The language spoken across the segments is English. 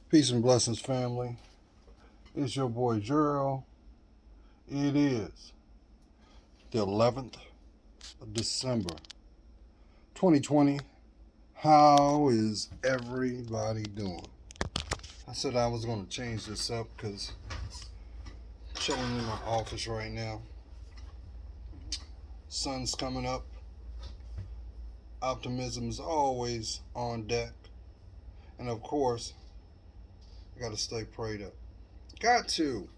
Peace and blessings, family. It's your boy Gerald. It is the 11th of December, 2020. How is everybody doing? I said I was going to change this up because I'm chilling in my office right now. Sun's coming up. Optimism is always on deck. And of course, I got to stay prayed up. Got to.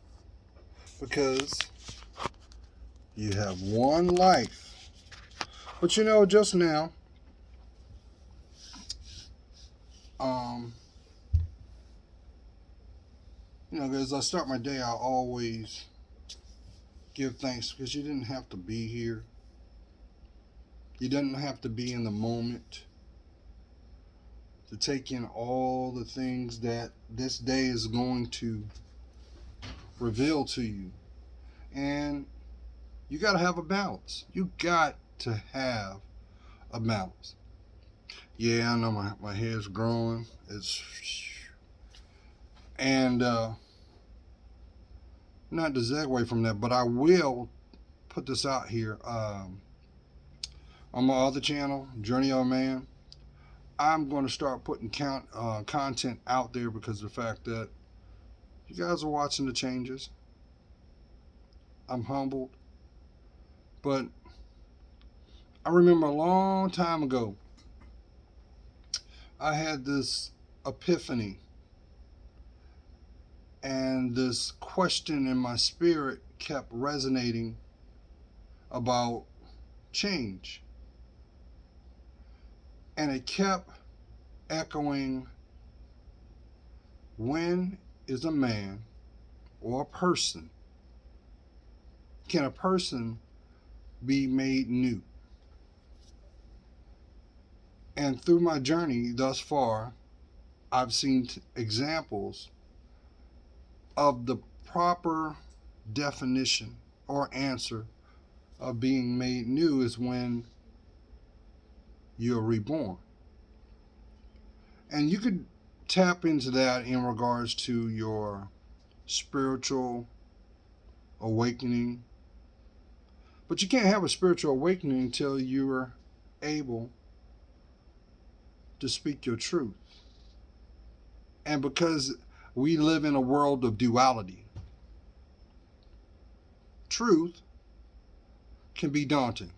Because you have one life. But just now, um, as I start my day, I always give thanks because you didn't have to be here. You didn't have to be in the moment to take in all the things that this day is going to reveal to you. And you got to have a balance. You got to have a balance. Yeah, I know my hair's growing. And not to segue from that, but I will put this out here. On my other channel, Journey of a Man, I'm going to start putting content out there because of the fact that you guys are watching the changes. I'm humbled. But I remember a long time ago, I had this epiphany and this question in my spirit kept resonating about change. And it kept echoing, when is a man or a person, can a person be made new? And through my journey thus far, I've seen examples of the proper definition or answer of being made new is when you're reborn. And you could tap into that in regards to your spiritual awakening. But you can't have a spiritual awakening until you're able to speak your truth. And because we live in a world of duality, truth can be daunting.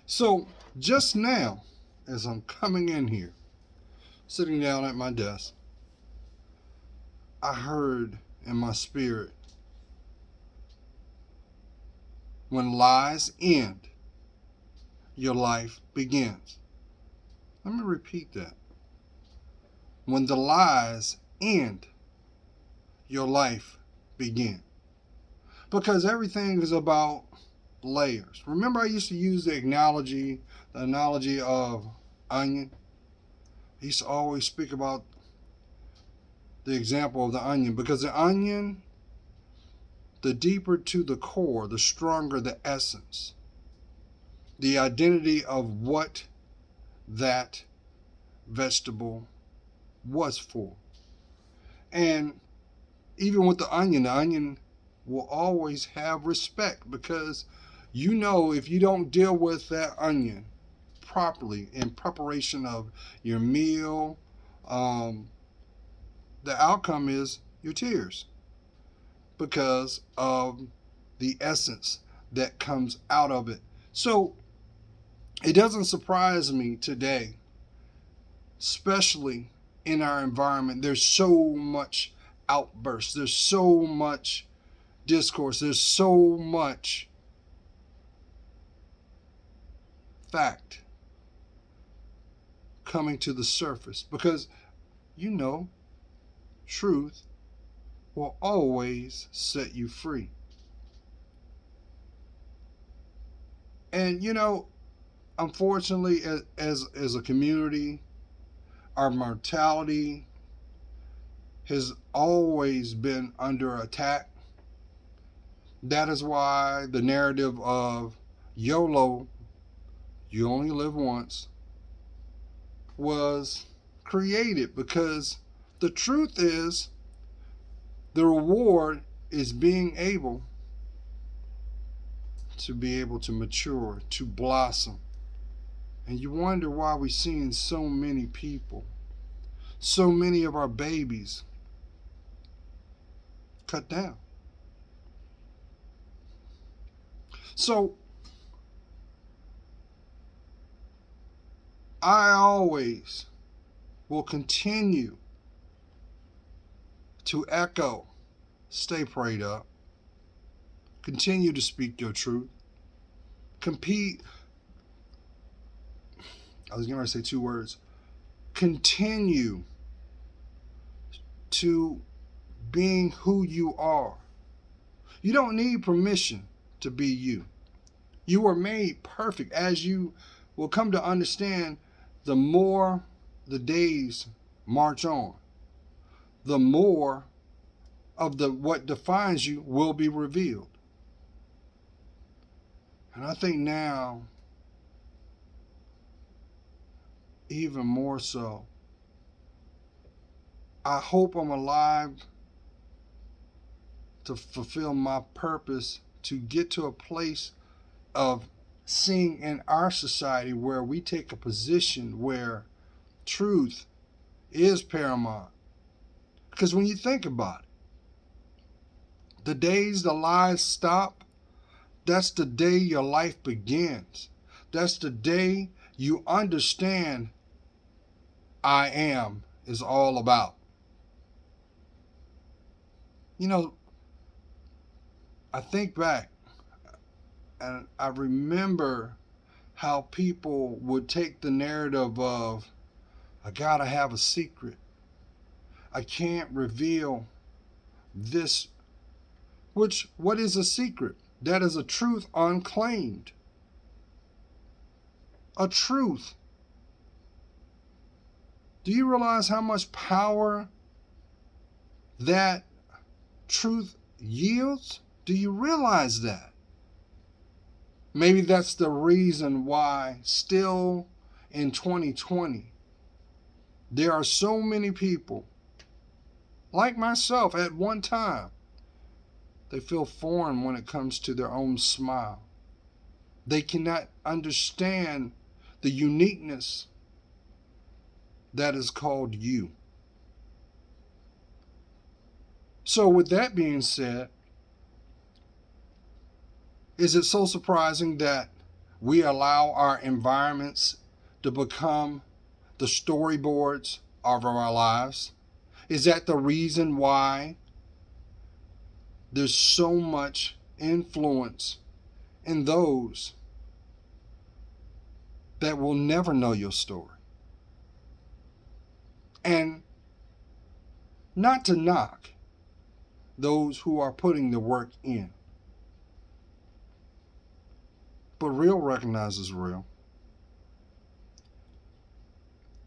So just now, as I'm coming in here, sitting down at my desk, I heard in my spirit, when lies end, your life begins. Let me repeat that. When the lies end, your life begins. Because everything is about layers. Remember, I used to use the analogy of onion. I used to always speak about the example of the onion, because the onion, the deeper to the core, the stronger the essence, the identity of what that vegetable was for. And even with the onion will always have respect, because if you don't deal with that onion properly in preparation of your meal, the outcome is your tears because of the essence that comes out of it. So it doesn't surprise me today, especially in our environment. There's so much outburst, there's so much discourse, there's so much fact coming to the surface, because truth will always set you free. And unfortunately, as a community, our mortality has always been under attack. That is why the narrative of YOLO, you only live once, was created, because The truth is, the reward is being able to mature, to blossom. And you wonder why we're seeing so many people, so many of our babies cut down. So I always will continue to echo, stay prayed up, continue to speak your truth, compete. I was going to say 2 words. Continue to being who you are. You don't need permission to be you. You were made perfect, as you will come to understand the more the days march on. The more of what defines you will be revealed. And I think now, even more so, I hope I'm alive to fulfill my purpose, to get to a place of seeing in our society where we take a position where truth is paramount. Because when you think about it, the days the lies stop, that's the day your life begins. That's the day you understand I am is all about. You know, I think back and I remember how people would take the narrative of, I gotta have a secret. I can't reveal this. What is a secret? That is a truth unclaimed. A truth. Do you realize how much power that truth yields? Do you realize that? Maybe that's the reason why still in 2020, there are so many people, like myself at one time, they feel foreign when it comes to their own smile. They cannot understand the uniqueness that is called you. So with that being said, is it so surprising that we allow our environments to become the storyboards of our lives? Is that the reason why there's so much influence in those that will never know your story? And not to knock those who are putting the work in, but real recognizes real.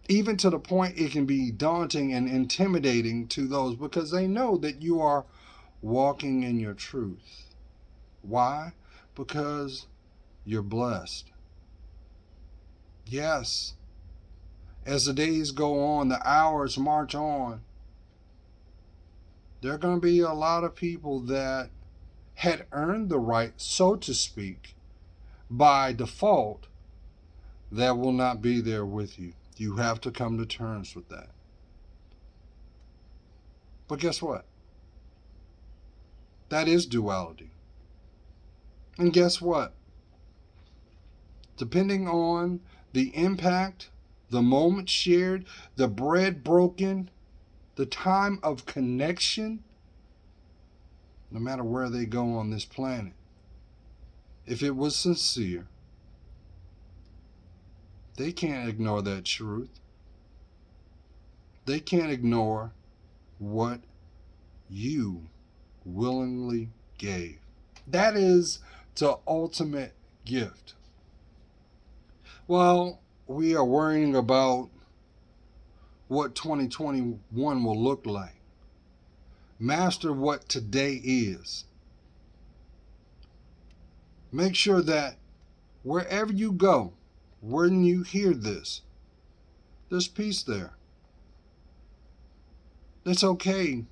Even to the point it can be daunting and intimidating to those because they know that you are walking in your truth. Why? Because you're blessed. Yes, as the days go on, the hours march on, there are going to be a lot of people that had earned the right, so to speak, by default, that will not be there with you. You have to come to terms with that. But guess what? That is duality. And guess what? Depending on the impact, the moment shared, the bread broken, the time of connection, no matter where they go on this planet, if it was sincere, they can't ignore that truth. They can't ignore what you willingly gave. That is the ultimate gift. Well, we are worrying about what 2021 will look like. Master what today is. Make sure that wherever you go, when you hear this, there's peace there. It's okay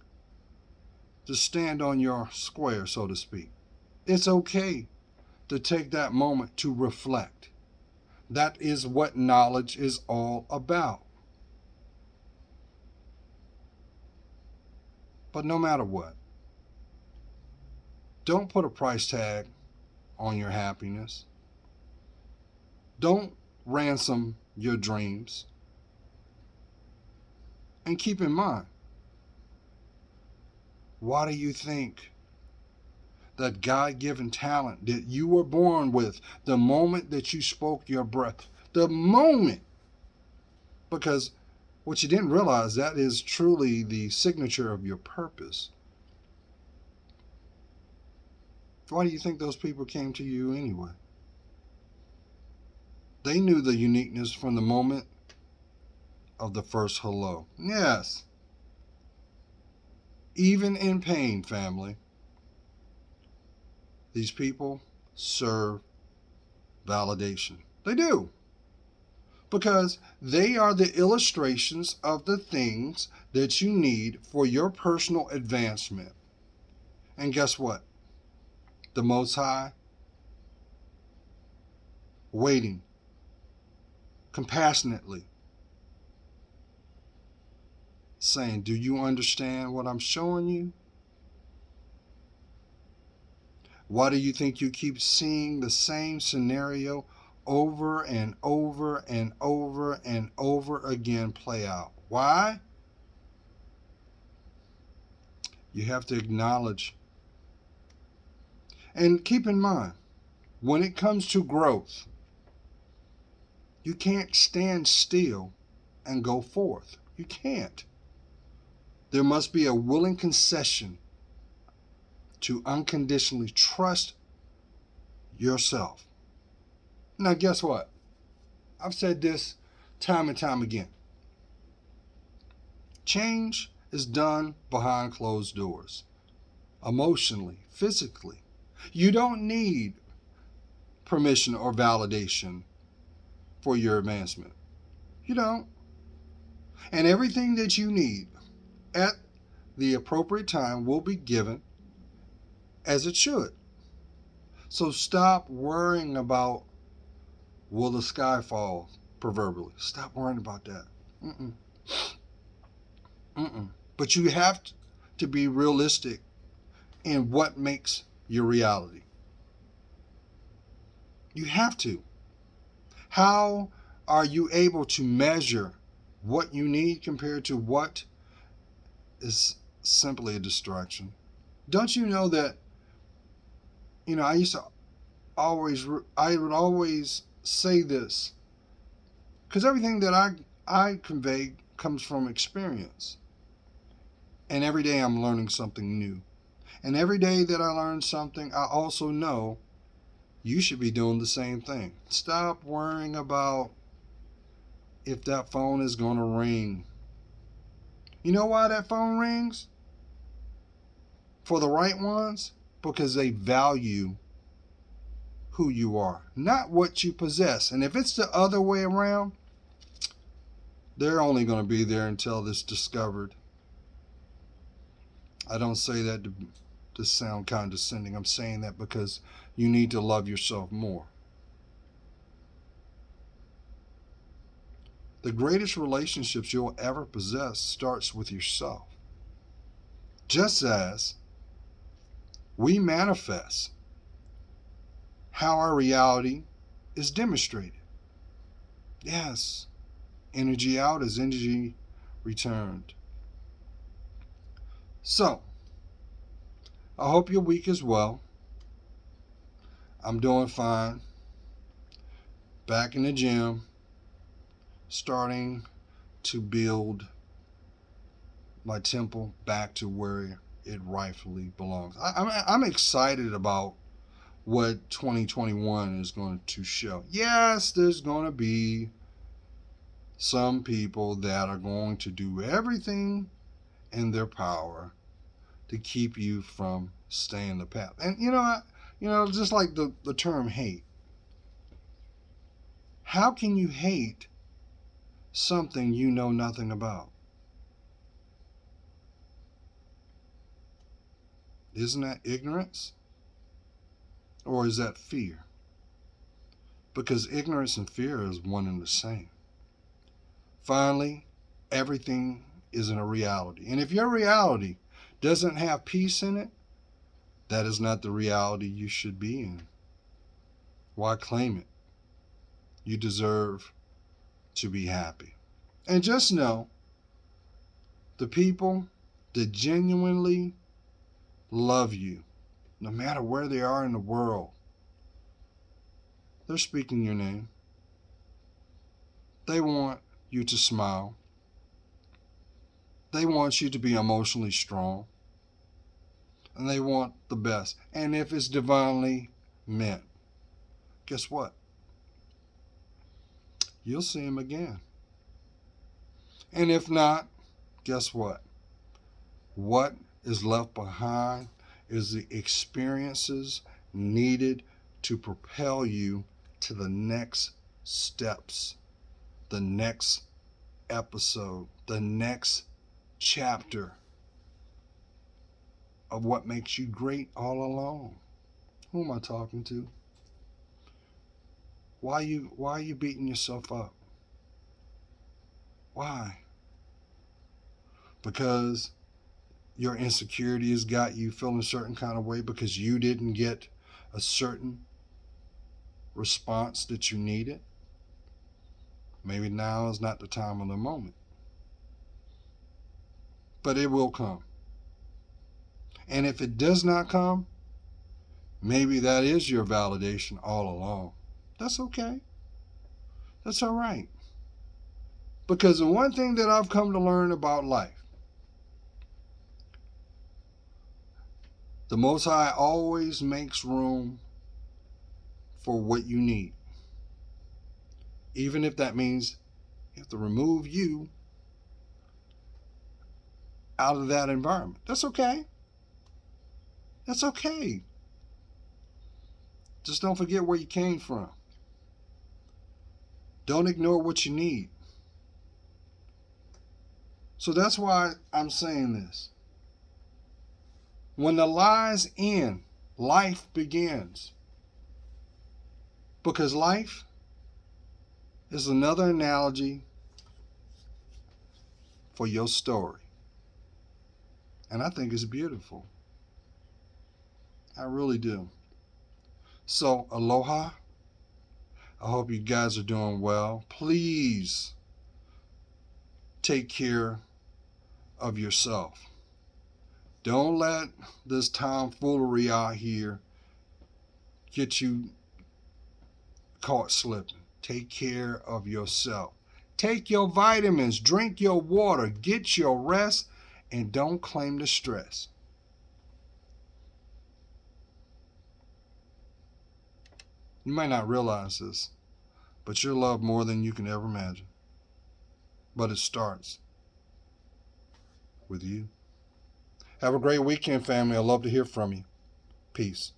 to stand on your square, so to speak. It's okay to take that moment to reflect. That is what knowledge is all about. But no matter what, don't put a price tag on your happiness. Don't ransom your dreams. And keep in mind, why do you think that God given talent that you were born with, the moment that you spoke your breath, the moment, because what you didn't realize, that is truly the signature of your purpose. Why do you think those people came to you anyway? They knew the uniqueness from the moment of the first hello. Yes, even in pain, family, these people serve validation. They do. Because they are the illustrations of the things that you need for your personal advancement. And guess what? The Most High, waiting compassionately, saying, do you understand what I'm showing you? Why do you think you keep seeing the same scenario over and over and over and over again play out? Why? You have to acknowledge and keep in mind, when it comes to growth, you can't stand still and go forth. You can't. There must be a willing concession to unconditionally trust yourself. Now, guess what? I've said this time and time again. Change is done behind closed doors, emotionally, physically. You don't need permission or validation for your advancement. You don't. And everything that you need at the appropriate time will be given as it should. So stop worrying about will the sky fall, proverbially. Stop worrying about that. Mm-mm. Mm-mm. But you have to be realistic in what makes your reality. You have to. How are you able to measure what you need compared to what is simply a distraction? Don't you know that, I used to I would always say this, because everything that I convey comes from experience. And every day I'm learning something new. And every day that I learn something, I also know you should be doing the same thing. Stop worrying about if that phone is going to ring. You know why that phone rings? For the right ones? Because they value who you are, not what you possess. And if it's the other way around, they're only going to be there until it's discovered. I don't say that to sound condescending. I'm saying that because you need to love yourself more. The greatest relationships you'll ever possess starts with yourself. Just as we manifest how our reality is demonstrated. Yes, energy out is energy returned. So, I hope your week is well. I'm doing fine. Back in the gym, starting to build my temple back to where it rightfully belongs. I'm excited about what 2021 is going to show. Yes, there's going to be some people that are going to do everything in their power to keep you from staying the path. And just like the term hate. How can you hate something you know nothing about? Isn't that ignorance? Or is that fear? Because ignorance and fear is one and the same. Finally, everything isn't a reality. And if your reality doesn't have peace in it, that is not the reality you should be in. Why claim it? You deserve to be happy. And just know, the people that genuinely love you, no matter where they are in the world, they're speaking your name. They want you to smile. They want you to be emotionally strong. And they want the best. And if it's divinely meant, guess what? You'll see them again. And if not, guess what? What is left behind is the experiences needed to propel you to the next steps, the next episode, the next chapter of what makes you great all along. Who am I talking to? Why are you beating yourself up? Why? Because your insecurity has got you feeling a certain kind of way because you didn't get a certain response that you needed. Maybe now is not the time or the moment. But it will come. And if it does not come, maybe that is your validation all along. That's okay. That's all right. Because the one thing that I've come to learn about life, the Most High always makes room for what you need. Even if that means you have to remove you out of that environment. That's okay. That's okay. Just don't forget where you came from. Don't ignore what you need. So that's why I'm saying this. When the lies end, life begins. Because life is another analogy for your story. And I think it's beautiful. I really do. So, aloha. I hope you guys are doing well. Please take care of yourself. Don't let this tomfoolery out here get you caught slipping. Take care of yourself. Take your vitamins, drink your water, get your rest, and don't claim the stress. You might not realize this, but you're loved more than you can ever imagine. But it starts with you. Have a great weekend, family. I'd love to hear from you. Peace.